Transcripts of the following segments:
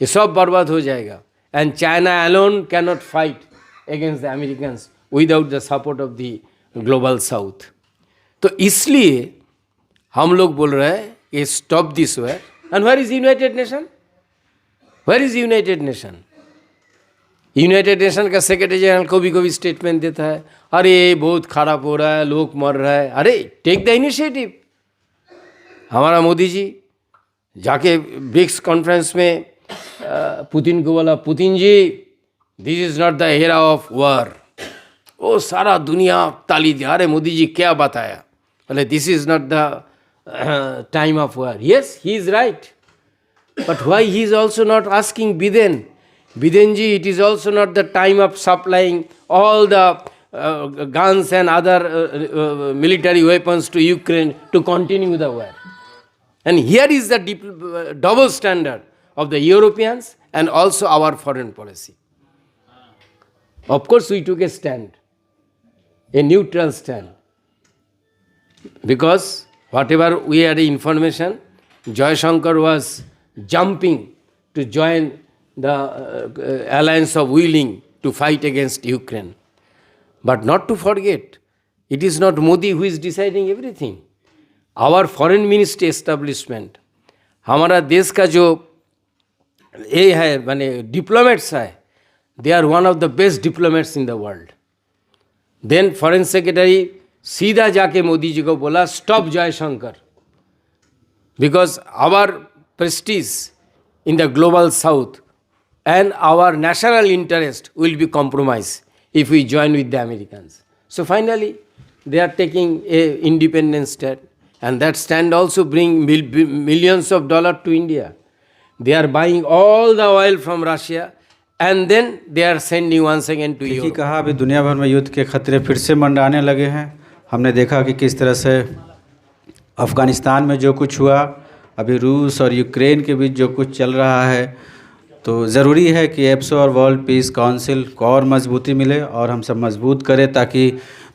ये सब बर्बाद हो जाएगा. And China alone cannot fight against the Americans without the support of the global South. तो इसलिए हम लोग बोल रहे हैं कि stop this war. And where is United Nation? Where is United Nation? United Nation का सेक्रेटरी जनरल कभी कभी स्टेटमेंट देता है, अरे बहुत खराब हो रहा है, लोग मर रहा है. अरे टेक द इनिशिएटिव. हमारा मोदी जी जाके ब्रिक्स कॉन्फ्रेंस में पुतिन को बोला, Putin ji this is not the era of war. वो सारा दुनिया ताली दिया, अरे मोदी जी क्या बताया, बोले this is not the time of war. Yes, he is right, but why he is also not asking बिदेन, Biden ji, it is also not the time of supplying all the guns and other military weapons to Ukraine to continue the war. And here is the double standard of the Europeans and also our foreign policy. Of course, we took a stand, a neutral stand, because whatever we had information, Joy Shankar was jumping to join the alliance of willing to fight against Ukraine. But not to forget, it is not Modi who is deciding everything. Our foreign ministry establishment, हमारा देश का जो ये है माने diplomats है, they are one of the best diplomats in the world. Then foreign secretary सीधा जाके मोदी जी को बोला, stop Joy Shankar, because our prestige in the global south and our national interest will be compromised if we join with the Americans. So finally, they are taking a independent stand, and that stand also bring millions of dollars to India. They are buying all the oil from Russia, and then they are sending once again to Europe. कहा अभी दुनिया भर में युद्ध के खतरे फिर से मंडराने लगे हैं. हमने देखा कि किस तरह से अफ़गानिस्तान में जो कुछ हुआ, अभी रूस और यूक्रेन के बीच जो कुछ चल रहा है, तो ज़रूरी है कि एप्सो और वर्ल्ड पीस काउंसिल को और मजबूती मिले और हम सब मजबूत करें ताकि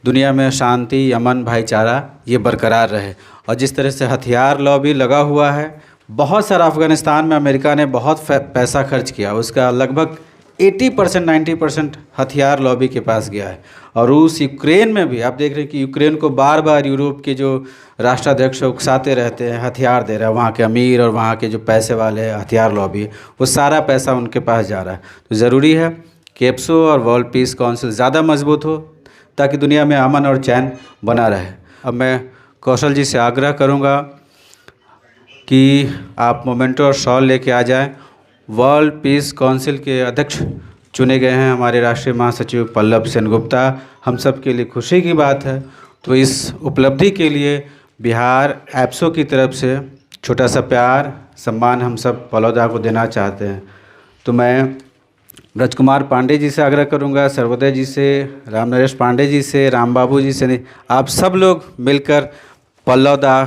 दुनिया में शांति, अमन, भाईचारा ये बरकरार रहे. और जिस तरह से हथियार लॉबी लगा हुआ है, बहुत सारा अफ़गानिस्तान में अमेरिका ने बहुत पैसा खर्च किया, उसका लगभग 80% 90% हथियार लॉबी के पास गया है. और रूस यूक्रेन में भी आप देख रहे हैं कि यूक्रेन को बार बार यूरोप के जो राष्ट्राध्यक्ष उकसाते रहते हैं, हथियार दे रहा है. वहाँ के अमीर और वहाँ के जो पैसे वाले हथियार लॉबी, वो सारा पैसा उनके पास जा रहा है. तो ज़रूरी है कि एप्सो और वर्ल्ड पीस काउंसिल ज़्यादा मजबूत हो ताकि दुनिया में अमन और चैन बना रहे. अब मैं कौशल जी से आग्रह करूँगा कि आप मोमेंटो और शॉल लेके आ जाएं. वर्ल्ड पीस काउंसिल के अध्यक्ष चुने गए हैं हमारे राष्ट्रीय महासचिव पल्लव सेनगुप्ता. हम सब के लिए खुशी की बात है. तो इस उपलब्धि के लिए बिहार एप्सो की तरफ से छोटा सा प्यार, सम्मान हम सब पल्लवदा को देना चाहते हैं. तो मैं ब्रजकुमार पांडे जी से आग्रह करूंगा, सर्वोदय जी से, राम नरेश पांडे जी से, राम बाबू जी से, आप सब लोग मिलकर पल्लवदा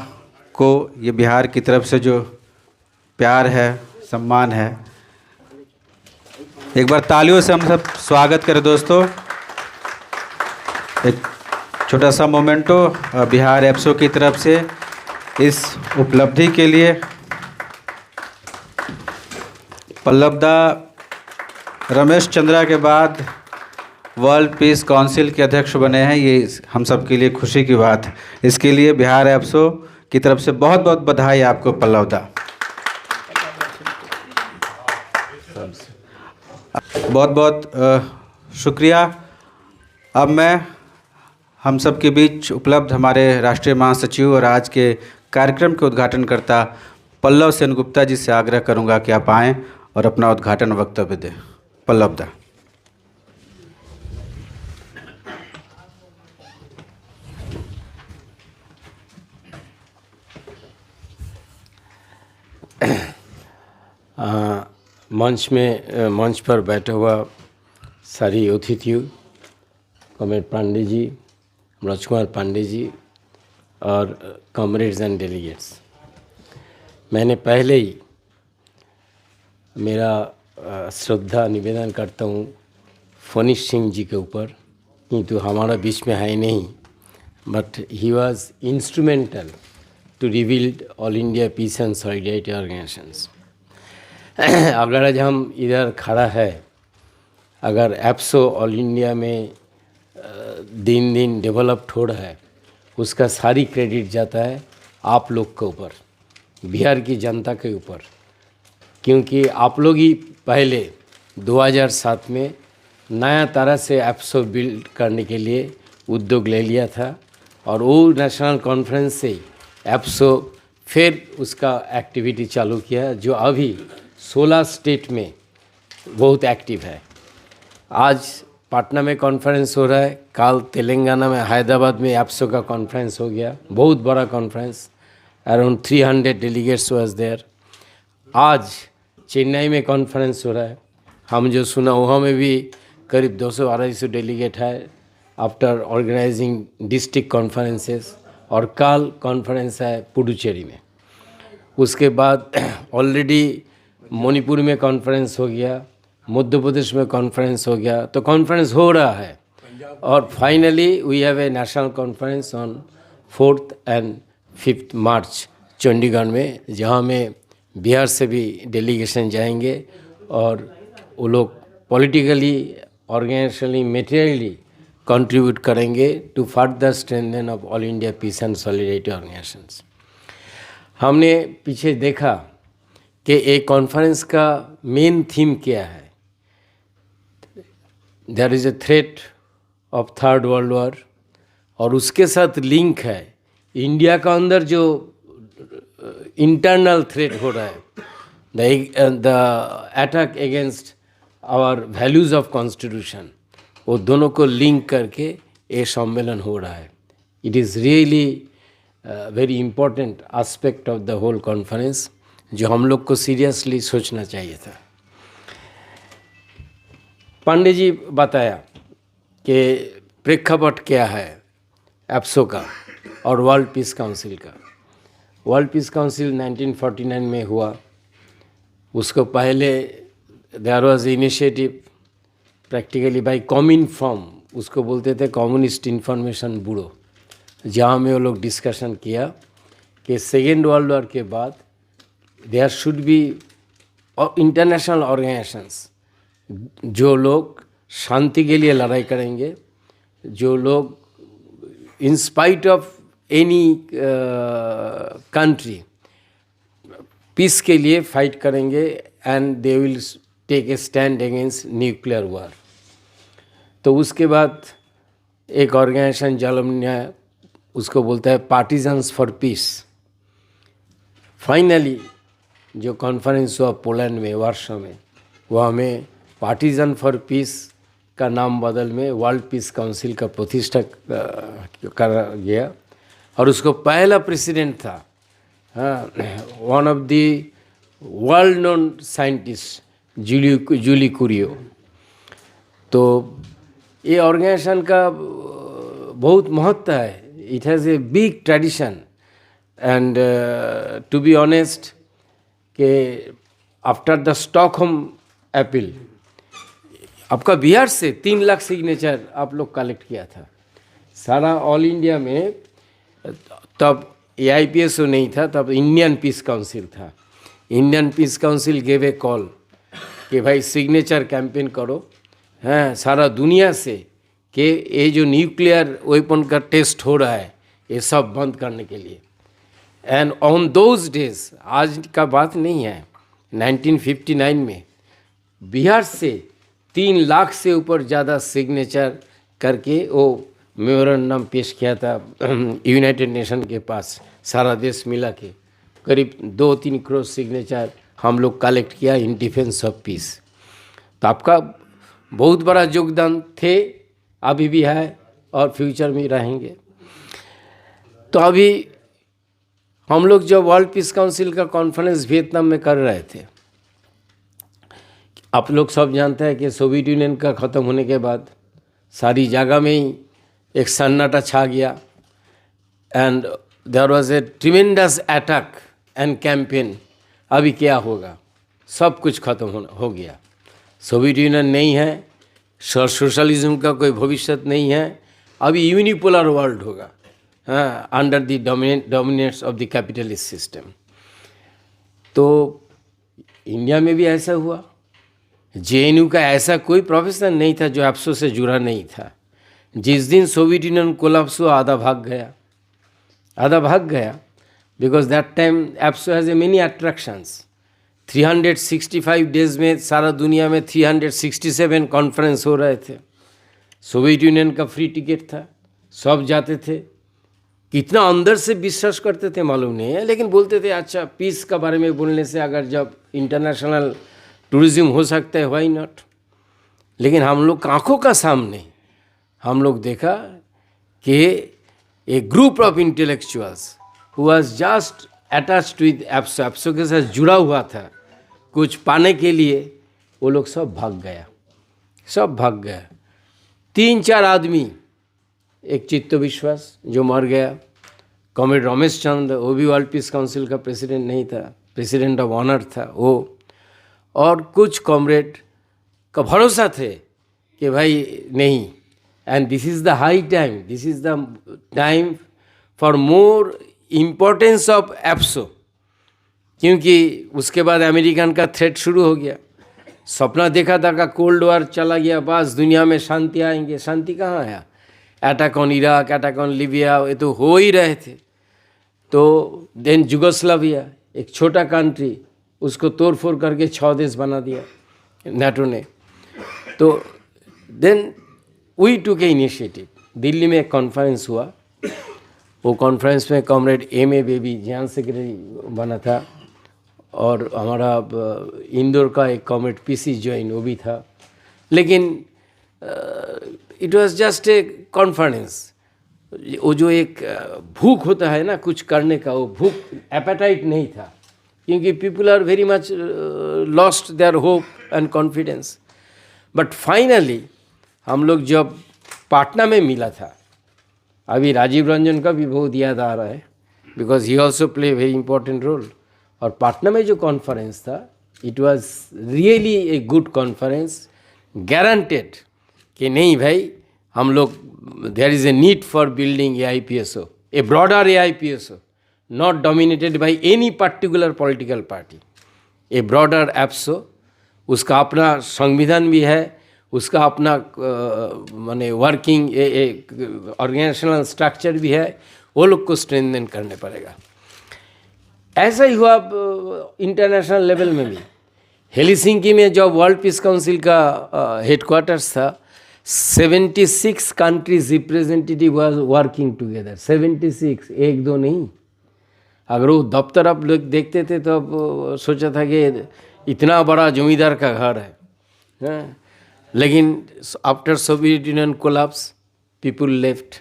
को ये बिहार की तरफ से जो प्यार है, सम्मान है, एक बार तालियों से हम सब स्वागत करें दोस्तों. एक छोटा सा मोमेंटो बिहार एप्सो की तरफ से इस उपलब्धि के लिए. पल्लवदा रमेश चंद्रा के बाद वर्ल्ड पीस काउंसिल के अध्यक्ष बने हैं, ये हम सब के लिए खुशी की बात है. इसके लिए बिहार एप्सो की तरफ से बहुत बहुत बधाई आपको पल्लवदा. बहुत बहुत शुक्रिया. अब मैं हम सब के बीच उपलब्ध हमारे राष्ट्रीय महासचिव और आज के कार्यक्रम के उद्घाटनकर्ता पल्लव सेनगुप्ता जी से आग्रह करूंगा कि आप आएँ और अपना उद्घाटन वक्तव्य दें. पल्लवदा. मंच पर बैठा हुआ सारी अतिथियों, कॉमरेड पांडे जी, ब्रजकुमार पांडे जी और कॉमरेड्स एंड डेलीगेट्स, मैंने पहले ही मेरा श्रद्धा निवेदन करता हूँ फनीश सिंह जी के ऊपर, किंतु हमारा बीच में है नहीं, but he was instrumental to rebuild All India Peace and Solidarity Organizations. अगर आज हम इधर खड़ा है, अगर एप्सो ऑल इंडिया में दिन दिन डेवलप्ड हो रहा है, उसका सारी क्रेडिट जाता है आप लोग के ऊपर, बिहार की जनता के ऊपर, क्योंकि आप लोग ही पहले 2007 में नया तरह से एप्सो बिल्ड करने के लिए उद्योग ले लिया था, और वो नेशनल कॉन्फ्रेंस से ही एप्सो फिर उसका एक्टिविटी चालू किया, जो अभी 16 स्टेट में बहुत एक्टिव है। आज पटना में कॉन्फ्रेंस हो रहा है, कल तेलंगाना में हैदराबाद में एप्सो का कॉन्फ्रेंस हो गया, बहुत बड़ा conference, around 300 delegates was there. आज चेन्नई में कॉन्फ्रेंस हो रहा है, हम जो सुना वहाँ में भी करीब 200-250 डेलीगेट है आफ्टर ऑर्गेनाइजिंग डिस्ट्रिक्ट कॉन्फ्रेंसेस, और कल कॉन्फ्रेंस है पुडुचेरी में। उसके बाद ऑलरेडी मणिपुर में कॉन्फ्रेंस हो गया, मध्य प्रदेश में कॉन्फ्रेंस हो गया, तो कॉन्फ्रेंस हो रहा है। और finally we have a national conference on 4th and 5th March Chandigarh में, जहाँ में बिहार से भी डेलीगेशन जाएंगे, और वो लोग पॉलिटिकली, ऑर्गेनाइजेशनली, मटेरियली कंट्रीब्यूट करेंगे to further strengthen of all India peace and solidarity organisations. हमने पीछे देखा कि एक कॉन्फ्रेंस का मेन थीम क्या है। There is a threat of third world war, और उसके साथ लिंक है इंडिया का अंदर जो इंटरनल थ्रेट हो रहा है, the attack against our values of constitution, वो दोनों को लिंक करके ये सम्मेलन हो रहा है। It is really very important aspect of the whole conference, जो हम लोग को सीरियसली सोचना चाहिए था। पांडे जी बताया कि प्रेक्षापट क्या है एप्सो का और वर्ल्ड पीस काउंसिल का। वर्ल्ड पीस काउंसिल 1949 में हुआ, उसको पहले there was initiative practically by Cominform, उसको बोलते थे कम्युनिस्ट इंफॉर्मेशन ब्यूरो, जहाँ में वो लोग डिस्कशन किया कि सेकेंड वर्ल्ड वॉर के बाद there should be international organisations, जो लोग शांति के लिए लड़ाई करेंगे, जो लोग in spite of any country peace के लिए फाइट करेंगे, and they will take a stand against nuclear war. तो उसके बाद एक ऑर्गेनाइजेशन जर्मनी, उसको बोलता है पार्टिजन्स फॉर पीस। फाइनली जो कॉन्फ्रेंस हुआ पोलैंड में, वार्सो में, वहाँ में पार्टिजन फॉर पीस का नाम बदल में वर्ल्ड पीस काउंसिल का प्रतिष्ठा कर गया, और उसको पहला प्रेसिडेंट था one of the world known scientist Joliot Curie. तो ये ऑर्गेनाइजेशन का बहुत महत्व है, it has a big tradition, and to be honest कि आफ्टर द स्टॉकहोम अपील, आपका बिहार से 3 लाख सिग्नेचर आप लोग कलेक्ट किया था सारा ऑल इंडिया में। तब AIPSO नहीं था, तब इंडियन पीस काउंसिल था। Indian peace council gave a call कि भाई सिग्नेचर कैंपेन करो, हैं, सारा दुनिया से, कि ये जो न्यूक्लियर वेपन का टेस्ट हो रहा है ये सब बंद करने के लिए। एंड ऑन दोज डेज, आज का बात नहीं है, 1959 में बिहार से 3 लाख से ऊपर ज़्यादा सिग्नेचर करके वो मेमोरेंडम पेश किया था यूनाइटेड नेशन के पास, सारा देश मिला के करीब 2-3 करोड़ सिग्नेचर हम लोग कलेक्ट किया इन डिफेंस ऑफ पीस। तो आपका बहुत बड़ा योगदान थे, अभी भी है और फ्यूचर में रहेंगे। तो अभी हम लोग जब वर्ल्ड पीस काउंसिल का कॉन्फ्रेंस वियतनाम में कर रहे थे, आप लोग सब जानते हैं कि सोवियत यूनियन का ख़त्म होने के बाद सारी जगह में ही एक सन्नाटा छा गया, and there was a tremendous attack and campaign. अभी क्या होगा, सब कुछ खत्म हो गया, सोवियत यूनियन नहीं है, सोशलिज्म का कोई भविष्य नहीं है, अभी यूनिपोलर वर्ल्ड होगा, हाँ, under the dominance of the capitalist system. तो इंडिया में भी ऐसा हुआ। जेएनयू का ऐसा कोई प्रोफेसर नहीं था जो एप्सो से जुड़ा नहीं था। जिस दिन सोवियत यूनियन कोलैप्स हुआ, आधा भाग गया, आधा भाग गया, because that time एप्सो has a many attractions. 365 days में सारा दुनिया में 367 कॉन्फ्रेंस हो रहे थे। सोवियत यूनियन का फ्री टिकट था, सब जाते थे। कितना अंदर से विश्वास करते थे मालूम नहीं है, लेकिन बोलते थे अच्छा पीस का बारे में बोलने से अगर जब इंटरनेशनल टूरिज्म हो सकता है, व्हाई नॉट। लेकिन हम लोग आँखों का सामने हम लोग देखा कि a group of intellectuals who was just attached with AIPSO, AIPSO के साथ जुड़ा हुआ था, कुछ पाने के लिए वो लोग सब भाग गया, सब भाग गया। 3-4 आदमी, एक चित्त विश्वास जो मर गया, कॉमरेड रमेश चंद, वो भी वर्ल्ड पीस काउंसिल का प्रेसिडेंट नहीं था, प्रेसिडेंट ऑफ ऑनर था वो, और कुछ कॉमरेड का भरोसा थे कि भाई नहीं। And this is the high time, this is the time for more importance of एप्सो, क्योंकि उसके बाद अमेरिकन का थ्रेट शुरू हो गया। सपना देखा था का कोल्ड वॉर चला गया, बस दुनिया में शांति आएंगे, शांति कहाँ आया। Attack on Iraq, attack on Libya, ये तो हो ही रहे थे। तो देन जुगोस्लाविया, एक छोटा कंट्री, उसको तोड़ फोड़ करके 6 देश बना दिया नाटो ने। तो then we took a initiative. Delhi में एक कॉन्फ्रेंस हुआ, वो कॉन्फ्रेंस में comrade M.A. Baby general secretary बना था, और हमारा इंदौर का एक कॉमरेड PC जैन वो भी था। लेकिन it was just a conference. वो जो एक भूख होता है ना कुछ करने का, वो भूख, एपेटाइट नहीं था, क्योंकि people are very much lost their hope and confidence. But finally हम लोग जब पाटना में मिला था, अभी राजीव रंजन का भी बहुत याद आ रहा है, because he also play very important role. और पाटना में जो कॉन्फ्रेंस था, it was really a good conference, guaranteed कि नहीं भाई हम लोग, there is a need for building AIPSO, a broader AIPSO, not dominated by any particular political party, a broader AIPSO. उसका अपना संविधान भी है, उसका अपना माने वर्किंग ऑर्गेनाइजेशनल स्ट्रक्चर भी है, वो लोग को स्ट्रेंथन करने पड़ेगा। ऐसा ही हुआ इंटरनेशनल लेवल में भी। हेलसिंकी में जब वर्ल्ड पीस काउंसिल का हेडक्वार्टर्स था, 76 countries representative was working together. 76, एक दो नहीं। अगर वो दफ्तर आप लोग देखते थे तो अब सोचा था कि इतना बड़ा जमींदार का घर है, हाँ? लेकिन after Soviet union collapse, people left.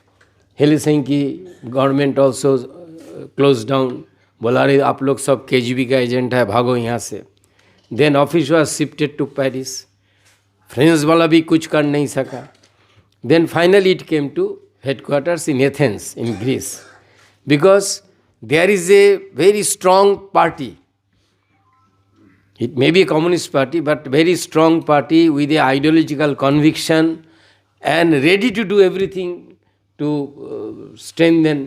Helsinki government also close down, बोला अरे आप लोग सब KGB का एजेंट है, भागो यहाँ से। Then office was shifted to Paris. French वाला भी कुछ कर नहीं सका। Then finally it came to headquarters in Athens in Greece, because there is a very strong party. It may be a communist party, but very strong party with a ideological conviction and ready to do everything to strengthen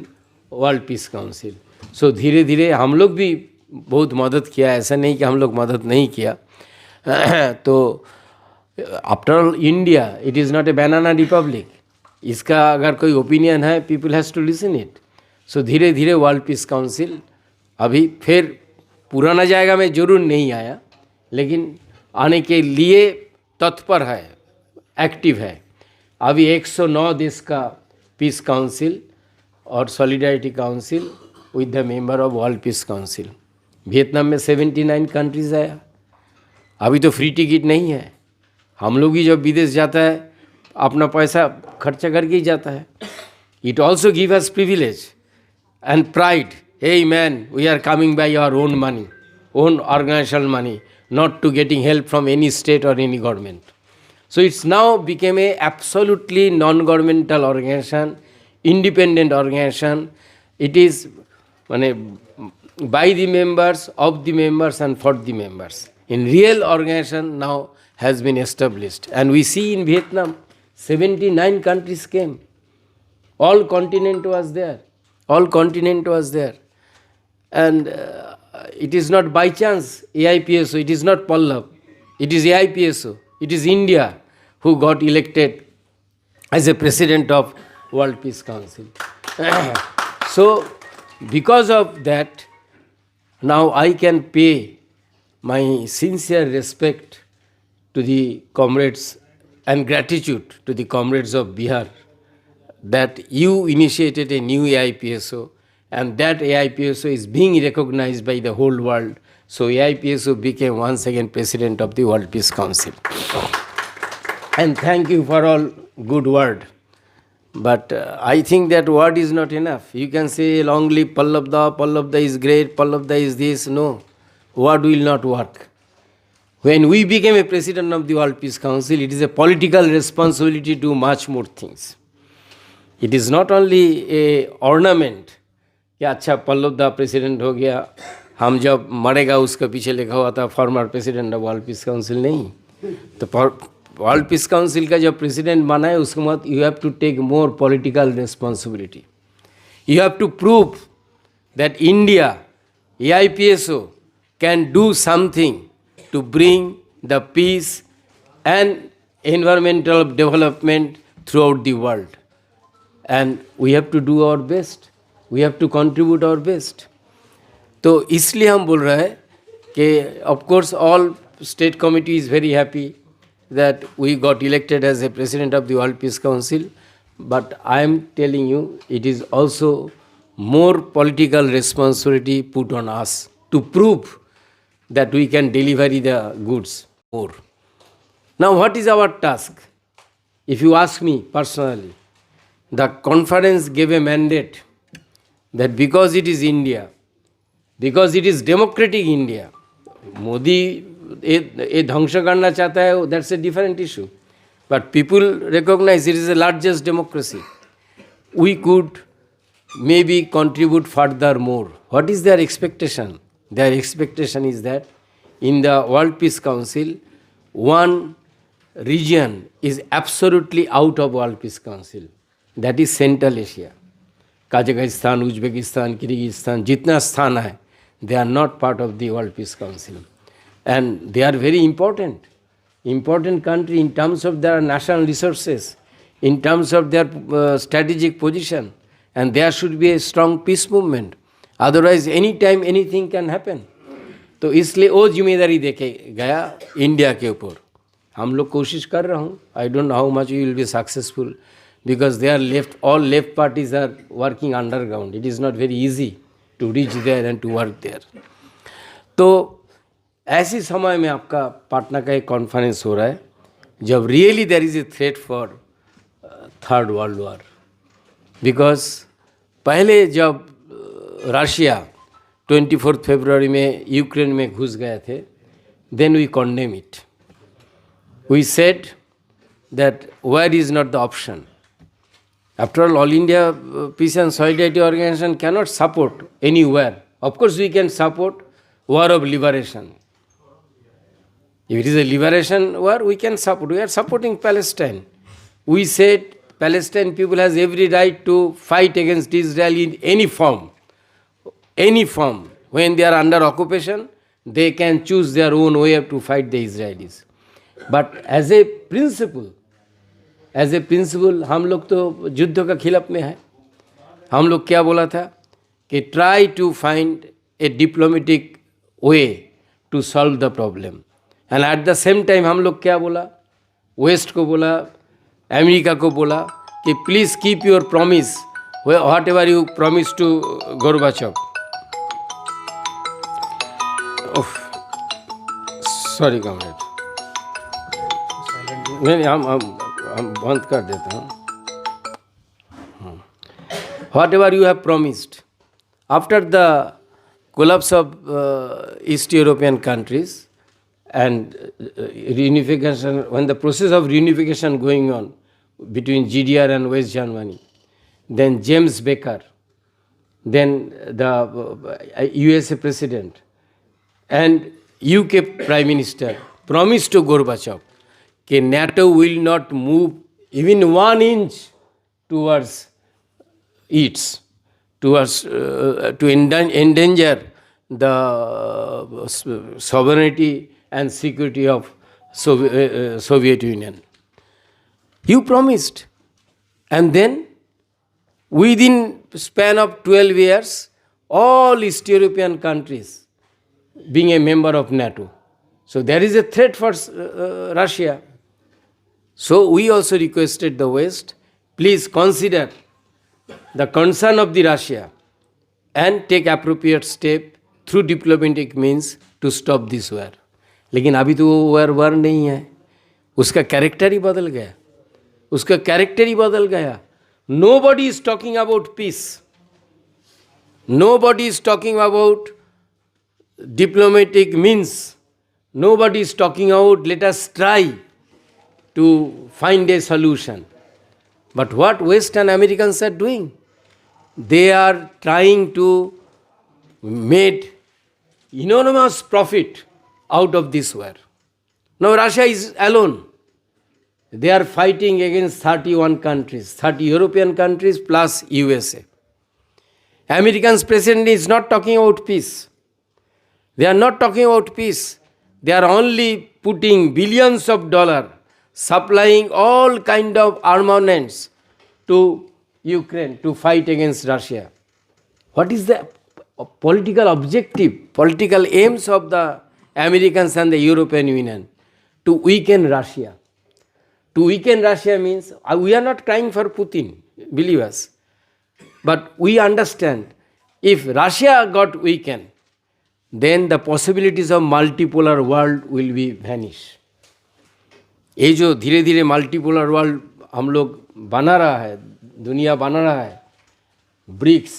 World Peace Council. So धीरे धीरे हम लोग भी बहुत मदद किया, ऐसा नहीं कि हम लोग मदद नहीं किया. तो after all India it is not a banana republic. इसका अगर कोई ओपिनियन है, people has to listen it. So धीरे धीरे वर्ल्ड पीस काउंसिल अभी फिर पुराना जाएगा में जरूर नहीं आया, लेकिन आने के लिए तत्पर है, एक्टिव है. अभी 109 देश का पीस काउंसिल और solidarity council with the member of world peace council. Vietnam में 79 कंट्रीज आया. अभी तो फ्री टिकट नहीं है. हम लोग ही जब विदेश जाता है अपना पैसा खर्चा करके ही जाता है. It also give us privilege and pride. Hey man, we are coming by our own money, own organizational money, not to getting help from any state or any government. So it's now became a absolutely non-governmental organization, independent organization. It is by the members, of the members and for the members. In real organization now has been established. And we see in Vietnam, 79 countries came. All continent was there. All continent was there. And it is not by chance AIPSO, it is not Pallav, it is AIPSO, it is India who got elected as a president of World Peace Council. So, because of that, now I can pay my sincere respect to the comrades and gratitude to the comrades of Bihar that you initiated a new AIPSO, and that AIPSO is being recognized by the whole world. So AIPSO became once again president of the World Peace Council. And thank you for all good word. But I think that word is not enough. You can say long live Pallav is great, Pallav is this. No, word will not work. When we became a president of the World Peace Council, it is a political responsibility to do much more things. It is not only a ornament कि अच्छा पल्लव दा president हो गया, हम जब मरेगा उसके पीछे लिखा हुआ था former president of world peace council, नहीं. तो वर्ल्ड पीस काउंसिल का जब प्रेसिडेंट बना है उसके बाद you have to take more political responsibility. You have to prove that India AIPSO can do something to bring the peace and environmental development throughout the world. And we have to do our best. We have to contribute our best. तो इसलिए हम बोल रहे हैं कि of course all state committee is very happy that we got elected as a president of the World Peace Council, but I am telling you it is also more political responsibility put on us to prove that we can deliver the goods more. Now what is our task? If you ask me personally, the conference gave a mandate that because it is India, because it is democratic India, Modi ये ध्वंस करना चाहता है, that's a different issue. But people recognize it is the largest democracy. We could maybe contribute further more. What is their expectation? Their expectation is that in the World Peace Council, one region is absolutely out of World Peace Council. That is Central Asia. Kazakhstan, Uzbekistan, Kyrgyzstan, jitna sthan hai, they are not part of the World Peace Council. And they are very important country in terms of their national resources, in terms of their strategic position. And there should be a strong peace movement. Otherwise, anytime anything can happen. तो इसलिए वो जिम्मेदारी देके गया India के ऊपर. हम लोग कोशिश कर रहा हूँ. I don't know how much we will be successful because they are left, all left parties are working underground. It is not very easy to reach there and to work there. तो ऐसे समय में आपका पाटना का एक conference हो रहा है जब really there is a threat for third world war. Because पहले जब रशिया 24 फरवरी में यूक्रेन में घुस गए थे, then we condemn it. We said that war is not the option. After all India Peace and Solidarity Organization cannot support anywhere. Of course, we can support war of liberation. If it is a liberation war, we can support. We are supporting Palestine. We said Palestine people has every right to fight against Israel in any form. Any form. When they are under occupation, they can choose their own way to fight the Israelis. But as a principle, हम लोग तो युद्ध का खिलाफ में है. हम लोग क्या बोला था कि try to find a diplomatic way to solve the problem. And at the same time हम लोग क्या बोला, वेस्ट को बोला, अमेरिका को बोला कि please keep your promise whatever you promise to Gorbachev. Sorry comrade, नहीं हम बंद कर देता हूँ. Whatever you have promised. After the collapse of East European countries and reunification, when the process of reunification going on between GDR and West Germany, then James Baker, then the USA President and UK Prime Minister promised to Gorbachev that NATO will not move even 1 inch towards to endanger the sovereignty and security of Soviet Union. You promised. And then, within span of 12 years, all East European countries being a member of NATO. So there is a threat for Russia. So we also requested the West, please consider the concern of the Russia and take appropriate step through diplomatic means to stop this war. लेकिन अभी तो वो war नहीं है, उसका character ही बदल गया, उसका कैरेक्टर ही बदल गया. Nobody is talking about peace. Nobody is talking about diplomatic means. Nobody is talking about let us try to find a solution. But what Western Americans are doing? They are trying to make enormous profit out of this war. Now Russia is alone. They are fighting against 31 countries, 30 European countries plus USA. Americans president is not talking about peace. They are not talking about peace. They are only putting billions of dollars, supplying all kind of armaments to Ukraine to fight against Russia. What is the political objective, political aims of the Americans and the European Union? To weaken Russia. To weaken Russia means, we are not crying for Putin, believe us. But we understand, if Russia got weakened, then the possibilities of multipolar world will be vanish. ये जो धीरे धीरे multipolar world हम लोग बना रहा है, दुनिया बना रहा है, ब्रिक्स,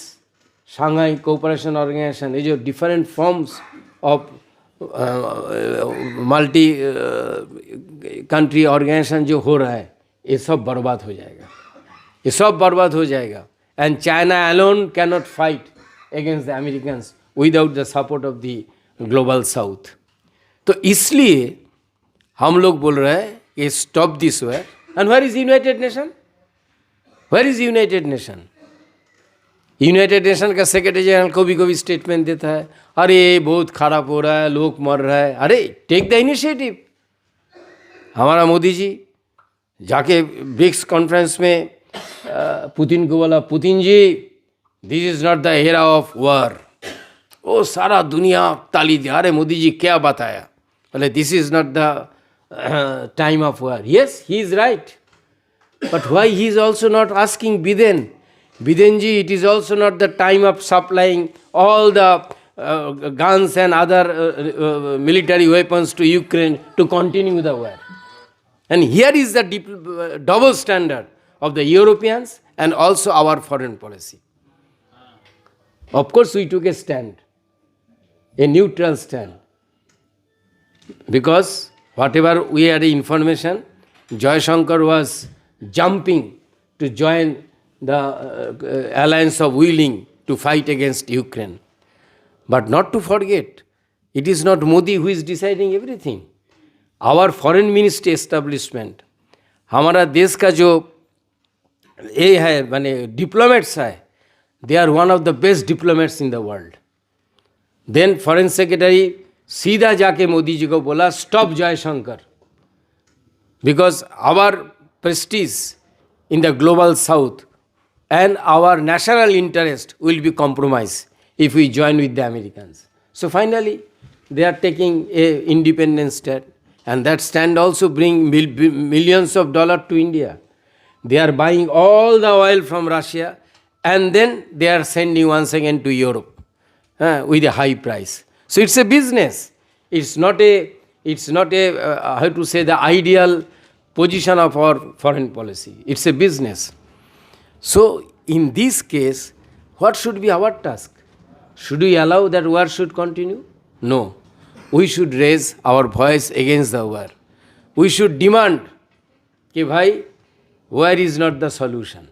शंघाई कोऑपरेशन ऑर्गेनाइजेशन, ये जो different forms of multi country organisation जो हो रहा है, ये सब बर्बाद हो जाएगा, ये सब बर्बाद हो जाएगा. And China alone can not fight against the Americans without the support of the global south. तो इसलिए हम लोग बोल रहे हैं कि stop this war. And where is United Nation? Where is United Nation? United Nation का सेक्रेटरी जनरल कभी कभी स्टेटमेंट देता है, अरे बहुत खराब हो रहा है, लोग मर रहा है. अरे टेक द इनिशिएटिव. हमारा मोदी जी जाके ब्रिक्स कॉन्फ्रेंस में पुतिन को बोला, Putin ji this is not the era of war. वो सारा दुनिया ताली दिया, अरे मोदी जी क्या बताया, बोले this is not the time of war. Yes, he is right. But why he is also not asking Biden? Bidenji, it is also not the time of supplying all the guns and other military weapons to Ukraine to continue the war. And here is the double standard of the Europeans and also our foreign policy. Of course, we took a stand, a neutral stand, because whatever we had information, Jaishankar was jumping to join the alliance of willing to fight against Ukraine. But not to forget, it is not Modi who is deciding everything. Our foreign ministry establishment, हमारा देश का जो ये है माने diplomats है, they are one of the best diplomats in the world. Then foreign secretary सीधा जाके मोदी जी को बोला, stop Jaishankar, because our prestige in the global south and our national interest will be compromise if we join with the Americans. So finally they are taking a independent stand, and that stand also bring millions of dollars to India. They are buying all the oil from Russia, and then they are sending once again to Europe with a high price. So it's a business. It's not a how to say, the ideal position of our foreign policy. It's a business. So in this case, what should be our task? Should we allow that war should continue? No. We should raise our voice against the war. We should demand कि भाई, war is not the solution.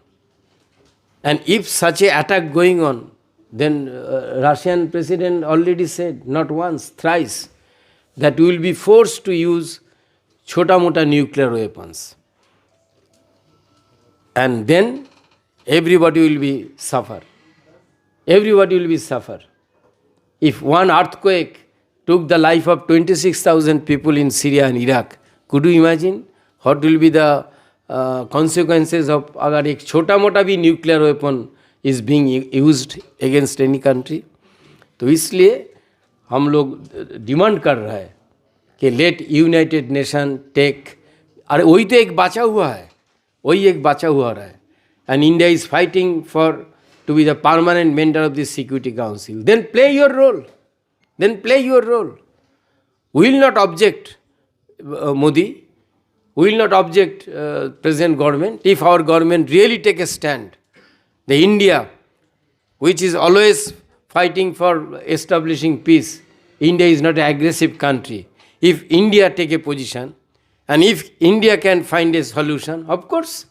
And if such an attack going on, then Russian president already said, not once, thrice, that we will be forced to use chota-mota nuclear weapons. And then everybody will be suffer. Everybody will be suffer. If one earthquake took the life of 26,000 people in Syria and Iraq, could you imagine what will be the consequences of अगर एक छोटा मोटा भी nuclear weapon is being used against any country? तो इसलिए हम लोग demand कर रहे हैं कि लेट यूनाइटेड नेशन टेक, अरे वही तो एक बचा हुआ है, वही एक बचा हुआ रहा है, and India is fighting for to be the permanent member of this security council. Then play your role, then play your role. We will not object, Modi, we will not object present government if our government really take a stand. The India, which is always fighting for establishing peace, India is not an aggressive country. If India take a position and if India can find a solution, of course,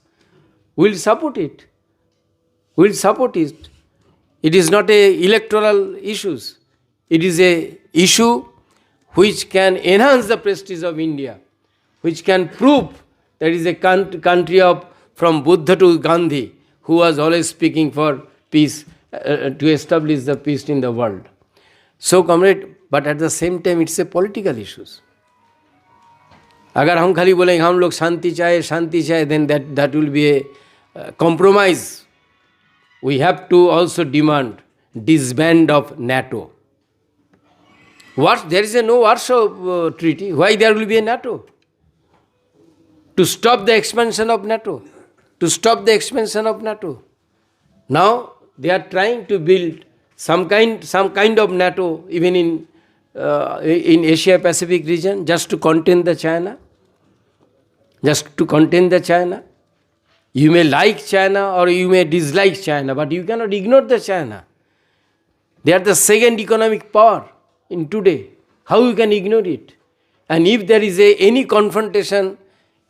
we will support it. We will support it. It is not a electoral issues. It is a issue which can enhance the prestige of India, which can prove that is a country of from Buddha to Gandhi, who was always speaking for peace, to establish the peace in the world. So, comrade, but at the same time, it's a political issues. अगर हम खाली बोलेंगे हम लोग शांति चाहे, then that will be a compromise. We have to also demand disband of NATO. What? There is a no Warsaw Treaty. Why there will be a NATO? To stop the expansion of NATO. To stop the expansion of NATO. Now they are trying to build some kind of NATO even in Asia Pacific region, just to contain the China. Just to contain the China. You may like China or you may dislike China, but you cannot ignore the China. They are the second economic power in today. How you can ignore it? And if there is any confrontation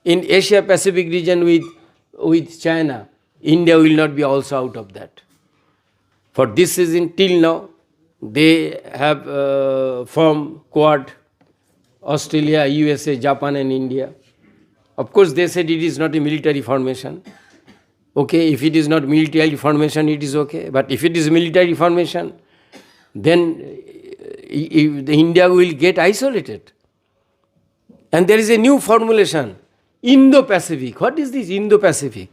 in Asia Pacific region with China, India will not be also out of that. For this reason, till now, they have formed Quad, Australia, USA, Japan and India. Of course, they said it is not a military formation. Okay, if it is not military formation, it is okay. But if it is military formation, then India will get isolated. And there is a new formulation, Indo-Pacific. What is this Indo-Pacific?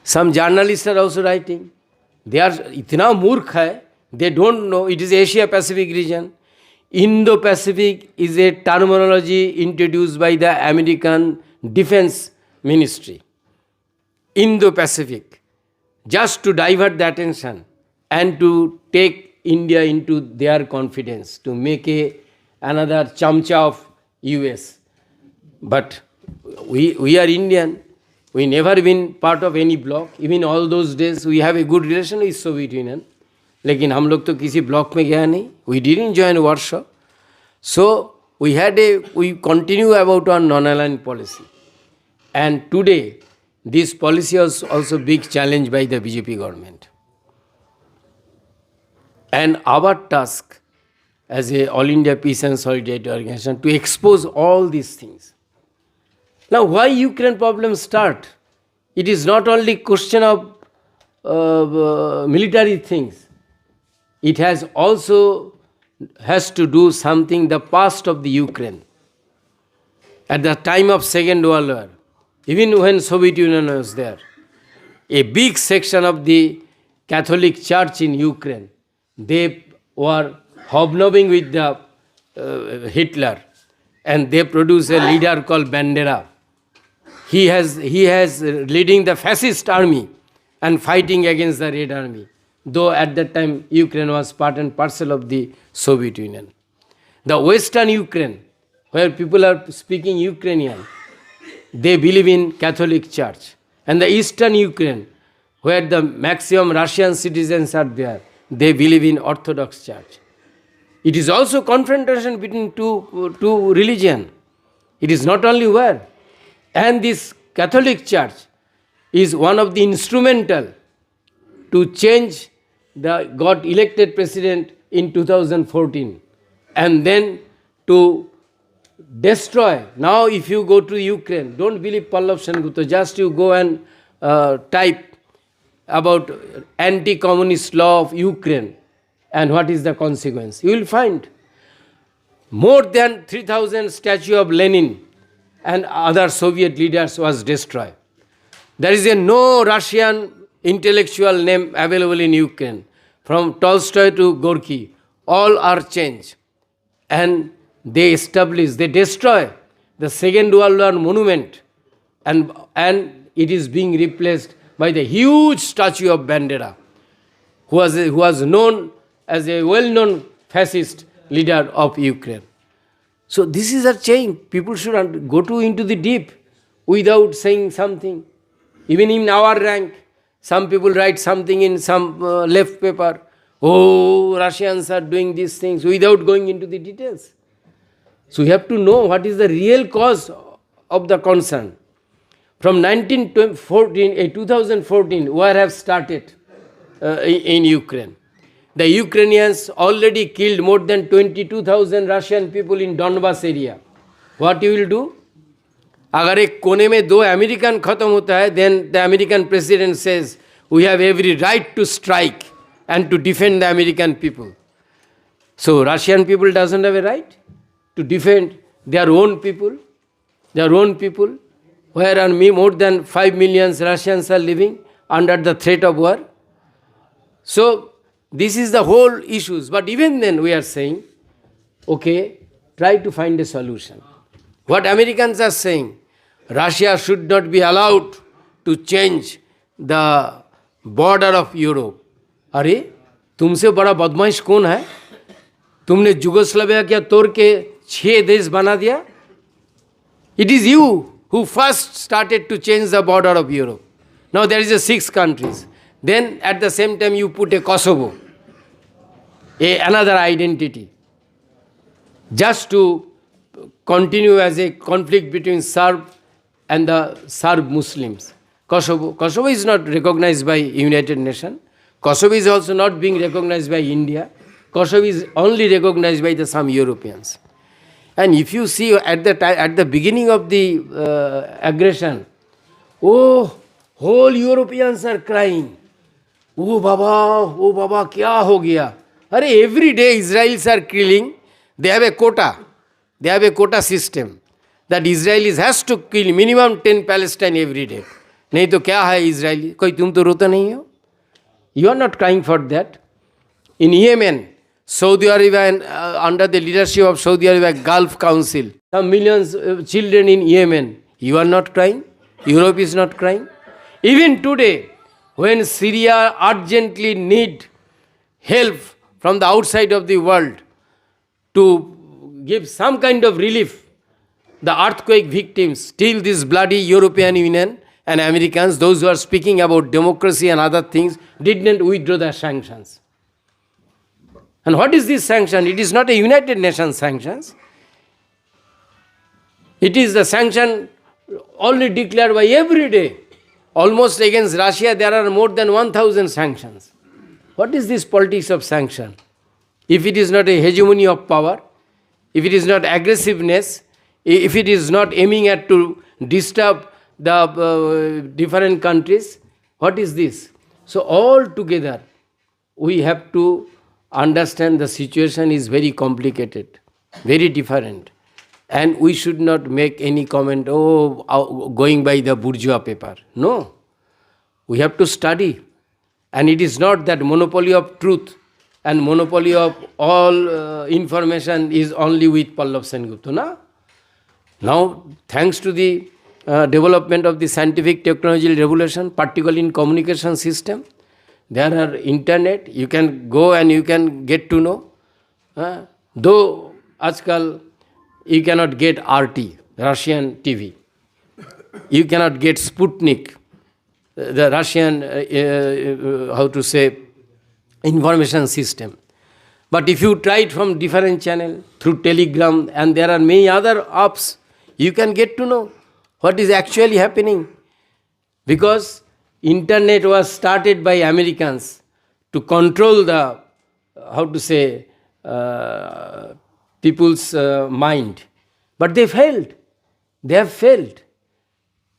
Some journalists are also writing. They are itna murkh hai, they don't know it is Asia Pacific region. Indo-Pacific is a terminology introduced by the American Defense Ministry. Indo-Pacific, just to divert the attention and to take India into their confidence, to make another chamcha of US. But we are Indian. We never been part of any bloc. Even all those days we have a good relation with Soviet Union. लेकिन हम लोग तो किसी block में गया नहीं. We didn't join Warsaw. So we continue about our non-aligned policy. And today this policy was also big challenge by the BJP government. And our task as a All India Peace and Solidarity Organization to expose all these things. Now, why Ukraine problem start? It is not only question of military things. It has to do something the past of the Ukraine. At the time of Second World War, even when Soviet Union was there, a big section of the Catholic Church in Ukraine, they were hobnobbing with the Hitler, and they produced a leader called Bandera. He has leading the fascist army and fighting against the Red Army, though at that time Ukraine was part and parcel of the Soviet Union. The Western Ukraine, where people are speaking Ukrainian, they believe in Catholic Church. And the Eastern Ukraine, where the maximum Russian citizens are there, they believe in Orthodox Church. It is also confrontation between two religion. It is not only war. And this Catholic Church is one of the instrumental to change got elected president in 2014 and then to destroy. Now if you go to Ukraine, don't believe Pallav Sengupta, just you go and type about anti-communist law of Ukraine And what is the consequence? You will find more than 3,000 statue of Lenin and other Soviet leaders was destroyed. There is no Russian intellectual name available in Ukraine. From Tolstoy to Gorky, all are changed. And they destroy the Second World War monument, and it is being replaced by the huge statue of Bandera, who was known as a well-known fascist leader of Ukraine. So this is a change. People should go into the deep without saying something. Even in our rank, some people write something in some left paper. Oh, Russians are doing these things without going into the details. So we have to know what is the real cause of the concern. From 2014, war have started in Ukraine. The Ukrainians already killed more than 22,000 Russian people in Donbas area. What you will do? अगर एक कोने में 2 American खत्म होता है, then the American president says, we have every right to strike and to defend the American people. So Russian people doesn't have a right to defend their own people, where more than 5 million Russians are living under the threat of war. So this is the whole issues. But even then we are saying, okay, try to find a solution. What Americans are saying, Russia should not be allowed to change the border of Europe. अरे तुमसे बड़ा बदमाश कौन है? तुमने Yugoslavia क्या तोड़ के 6 देश बना दिया? It is you who first started to change the border of Europe. Now there is a 6 countries. Then at the same time you put a Kosovo, another identity, just to continue as a conflict between Serb and the Serb Muslims. Kosovo is not recognized by United Nations. Kosovo is also not being recognized by India. Kosovo is only recognized by some Europeans. And if you see at the beginning of the aggression, oh, whole Europeans are crying. Oh Baba, kya ho gaya? Every day Israelis are killing. They have a quota. They have a quota system that Israelis has to kill minimum 10 Palestine every day. नहीं तो क्या है Israeli? कोई तुम तो रोता नहीं हो? You are not crying for that. In Yemen, Saudi Arabia, under the leadership of Saudi Arabia Gulf Council, some millions of children in Yemen. You are not crying? Europe is not crying? Even today, when Syria urgently need help from the outside of the world to give some kind of relief, the earthquake victims, still this bloody European Union and Americans, those who are speaking about democracy and other things, didn't withdraw the sanctions. And what is this sanction? It is not a United Nations sanctions. It is the sanction only declared by every day. Almost against Russia, there are more than 1,000 sanctions. What is this politics of sanction? If it is not a hegemony of power, if it is not aggressiveness, if it is not aiming at to disturb the different countries, what is this? So all together, we have to understand the situation is very complicated, very different. And we should not make any comment, going by the bourgeois paper. No. We have to study. And it is not that monopoly of truth and monopoly of all information is only with Pallav Sengupta. No? Now, thanks to the development of the scientific technology revolution, particularly in communication system, there are internet, you can go and you can get to know. Though, આજકાલ you cannot get RT, Russian TV. You cannot get Sputnik, the Russian, information system. But if you try it from different channel, through Telegram, and there are many other apps, you can get to know what is actually happening. Because internet was started by Americans to control the, people's mind. But they failed. They have failed.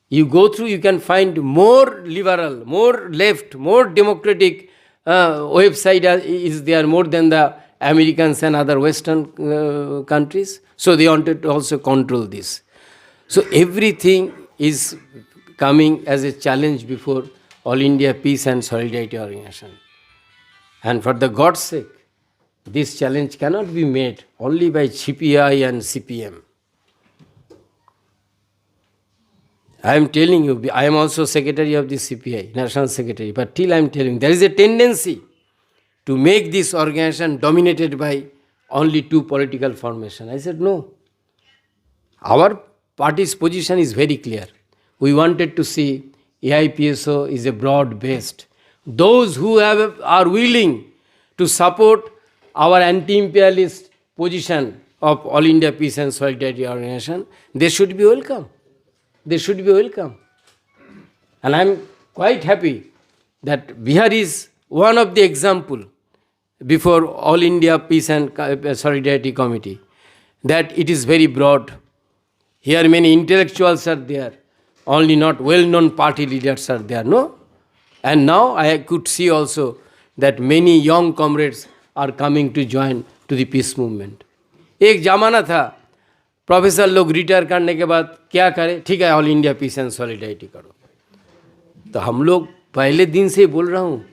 You go through, you can find more liberal, more left, more democratic website is there more than the Americans and other Western countries. So they wanted to also control this. So everything is coming as a challenge before All India Peace and Solidarity Organization. And for the God's sake, this challenge cannot be made only by CPI and CPM. I am telling you, I am also secretary of the CPI, national secretary, but till I am telling you, there is a tendency to make this organization dominated by only two political formations. I said, no. Our party's position is very clear. We wanted to see AIPSO is a broad-based. Those who are willing to support our anti-imperialist position of All India Peace and Solidarity Organization, they should be welcome. They should be welcome. And I am quite happy that Bihar is one of the example before All India Peace and Solidarity Committee, that it is very broad. Here many intellectuals are there, only not well-known party leaders are there, no? And now I could see also that many young comrades are coming to join to the peace movement. एक जमाना था professor लोग retire करने के बाद क्या करें, ठीक है all India peace and solidarity करो. तो हम लोग पहले दिन से ही बोल रहा हूँ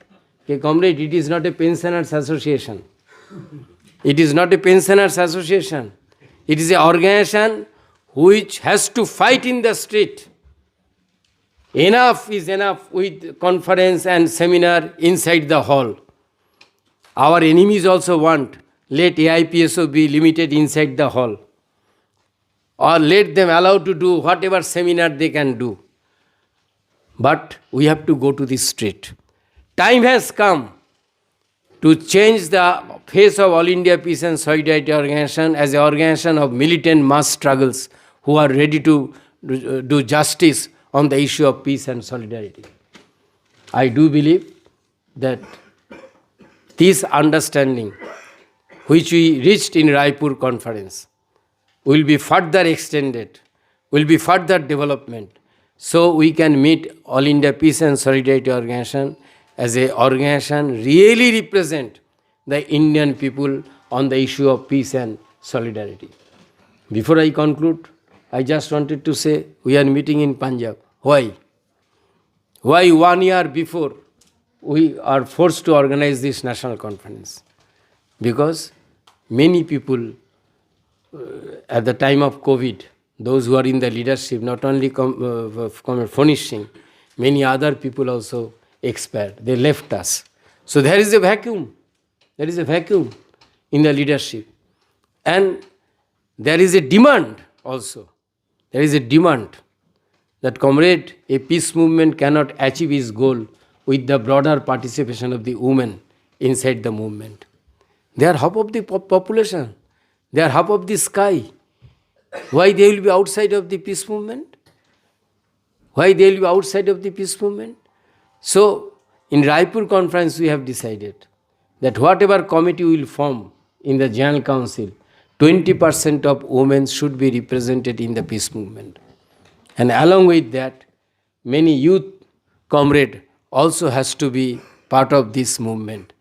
कि comrade, it is not a pensioners association, it is not a pensioners association, it is a organisation which has to fight in the street. Enough is enough with conference and seminar inside the hall. Our enemies also want, let AIPSO be limited inside the hall, or let them allow to do whatever seminar they can do. But we have to go to the street. Time has come to change the face of All India Peace and Solidarity Organization as an organization of militant mass struggles who are ready to do justice on the issue of peace and solidarity. I do believe that this understanding which we reached in Raipur conference will be further extended, will be further development, so we can meet All India Peace and Solidarity Organization as an organization really represent the Indian people on the issue of peace and solidarity. Before I conclude, I just wanted to say we are meeting in Punjab. Why? Why 1 year before we are forced to organize this national conference? Because many people at the time of COVID, those who are in the leadership, not only furnishing, many other people also expired. They left us. So there is a vacuum. There is a vacuum in the leadership. And there is a demand also. There is a demand that, comrade, a peace movement cannot achieve its goal with the broader participation of the women inside the movement. They are half of the population. They are half of the sky. Why they will be outside of the peace movement? Why they will be outside of the peace movement? So, in Raipur conference we have decided that whatever committee will form in the General Council, 20% of women should be represented in the peace movement. And along with that, many youth comrade also has to be part of this movement,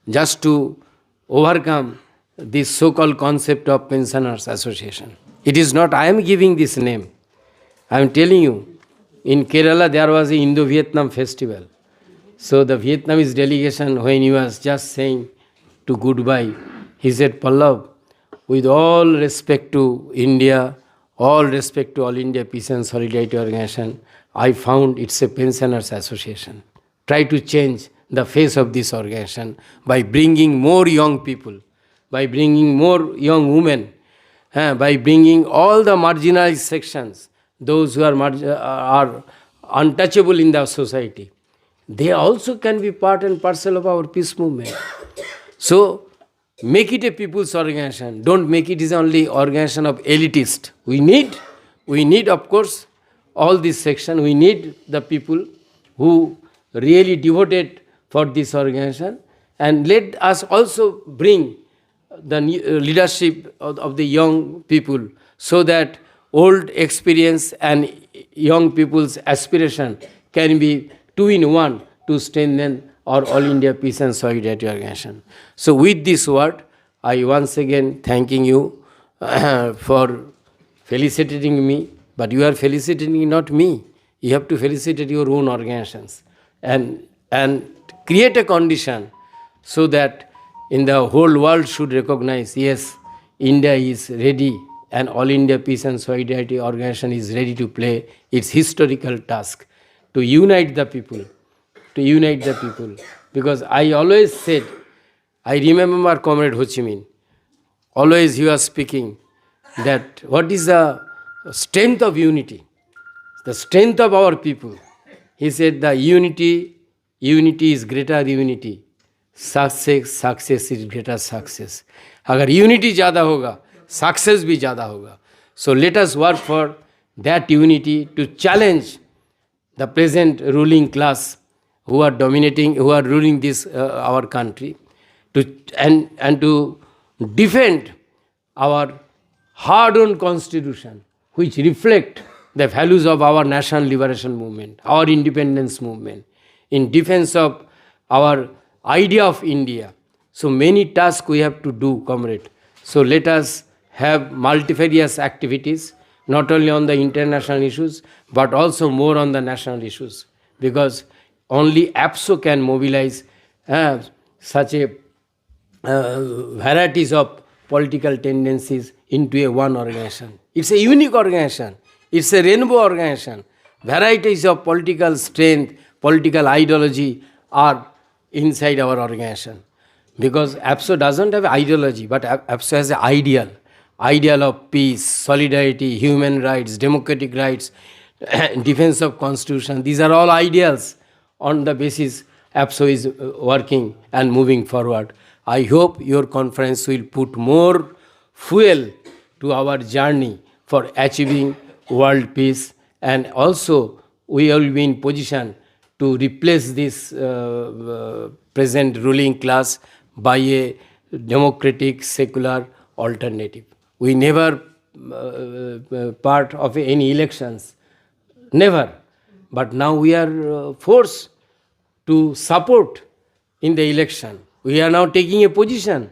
just to overcome this so-called concept of pensioners association. It is not I am giving this name. I am telling you, in Kerala there was an Indo-Vietnam festival. So the Vietnamese delegation, when he was just saying to goodbye, he said, Pallav, with all respect to India, all respect to All India Peace and Solidarity Organization, I found it's a pensioners association. Try to change the face of this organization by bringing more young people, by bringing more young women, by bringing all the marginalized sections, those who are untouchable in the society. They also can be part and parcel of our peace movement. So, make it a people's organization. Don't make it is only organization of elitist. We need of course all this section. We need the people who really devoted for this organization, and let us also bring the leadership of the young people, so that old experience and young people's aspiration can be two in one to strengthen or All India Peace and Solidarity Organization. So with this word, I once again thanking you for felicitating me, but you are felicitating not me. You have to felicitate your own organizations and create a condition so that in the whole world should recognize, yes, India is ready and All India Peace and Solidarity Organization is ready to play its historical task to unite the people, Because I always said, I remember Comrade Ho Chi Minh, always he was speaking that what is the strength of unity, the strength of our people. He said the unity is greater unity, success is greater success. अगर unity ज़्यादा होगा, success भी ज़्यादा होगा. So let us work for that unity to challenge the present ruling class who are ruling this our country, and to defend our hard-earned constitution, which reflect the values of our national liberation movement, our independence movement, in defense of our idea of India. So many tasks we have to do, comrade. So let us have multifarious activities, not only on the international issues, but also more on the national issues. Because only AIPSO can mobilize such a varieties of political tendencies into a one organization. It's a unique organization. It's a rainbow organization. Varieties of political strength, political ideology are inside our organization. Because AIPSO doesn't have ideology, but AIPSO has an ideal of peace, solidarity, human rights, democratic rights, defense of constitution. These are all ideals on the basis AIPSO is working and moving forward. I hope your conference will put more fuel to our journey for achieving world peace, and also we will be in position to replace this present ruling class by a democratic, secular alternative. We never part of any elections, never. But now we are forced to support in the election. We are now taking a position.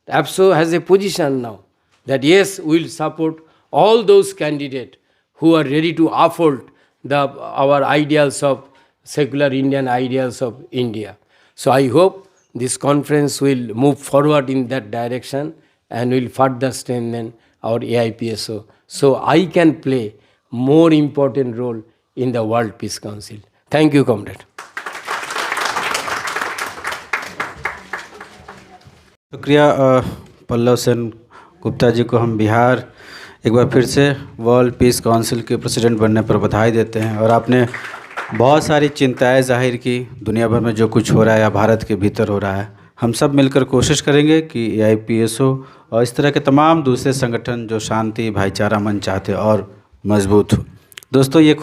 AIPSO has a position now that yes, we will support all those candidates who are ready to uphold our ideals of secular Indian ideals of India. So I hope this conference will move forward in that direction and will further strengthen our AIPSO. So I can play more important role in the World Peace Council. Thank you, comrade. शुक्रिया पल्लव सेन गुप्ता जी को हम बिहार एक बार फिर से world peace council के president बनने पर बधाई देते हैं। और आपने बहुत सारी चिंताएं जाहिर की दुनिया भर में जो कुछ हो रहा है या भारत के भीतर हो रहा है। हम सब मिलकर कोशिश करेंगे कि AIPSO और इस तरह के तमाम दूसरे संगठन जो शांति भाईचारा मन चाहते और मजबूत हो। दोस्तों ये